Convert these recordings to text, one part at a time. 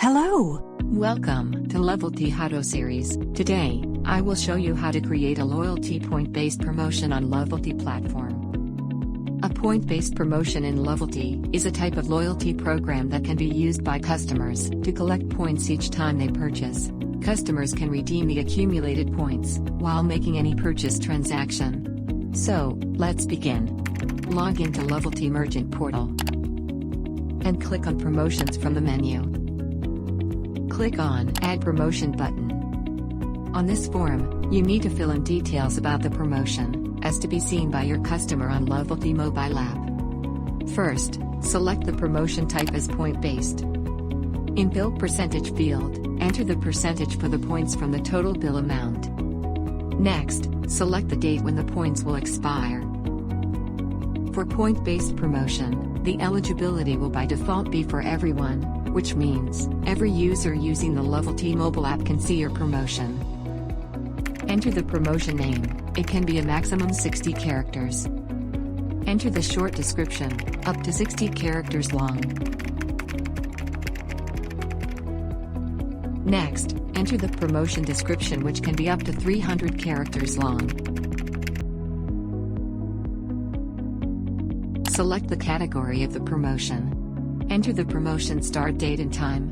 Hello! Welcome to Lovelty How-To series. Today, I will show you how to create a loyalty point-based promotion on Lovelty platform. A point-based promotion in Lovelty is a type of loyalty program that can be used by customers to collect points each time they purchase. Customers can redeem the accumulated points while making any purchase transaction. So, let's begin. Log into Lovelty Merchant Portal and click on Promotions from the menu. Click on Add Promotion button. On this form, you need to fill in details about the promotion, as to be seen by your customer on Lovelty mobile app. First, select the promotion type as point-based. In Bill Percentage field, enter the percentage for the points from the total bill amount. Next, select the date when the points will expire. For point-based promotion, the eligibility will by default be for everyone, which means every user using the Lovelty mobile app can see your promotion. Enter the promotion name. It can be a maximum 60 characters. Enter the short description, up to 60 characters long. Next, enter the promotion description, which can be up to 300 characters long. Select the category of the promotion. Enter the promotion start date and time,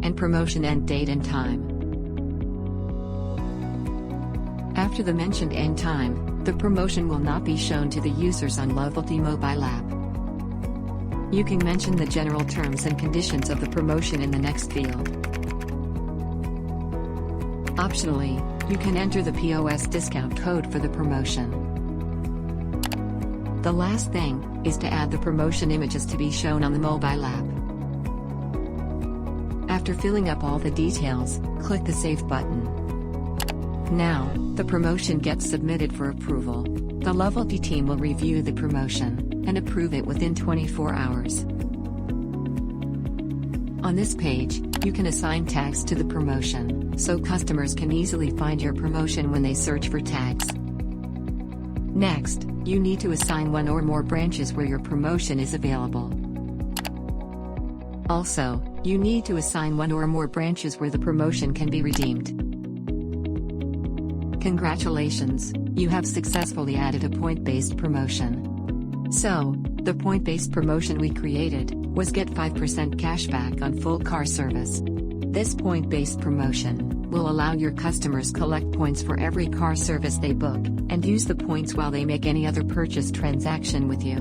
and promotion end date and time. After the mentioned end time, the promotion will not be shown to the users on Lovelty mobile app. You can mention the general terms and conditions of the promotion in the next field. Optionally, you can enter the POS discount code for the promotion. The last thing is to add the promotion images to be shown on the mobile app. After filling up all the details, click the Save button. Now, the promotion gets submitted for approval. The Lovelty team will review the promotion and approve it within 24 hours. On this page, you can assign tags to the promotion, so customers can easily find your promotion when they search for tags. Next, you need to assign one or more branches where your promotion is available. Also, you need to assign one or more branches where the promotion can be redeemed. Congratulations, you have successfully added a point-based promotion. So, the point-based promotion we created was get 5% cashback on full car service. This point-based promotion will allow your customers collect points for every car service they book, and use the points while they make any other purchase transaction with you.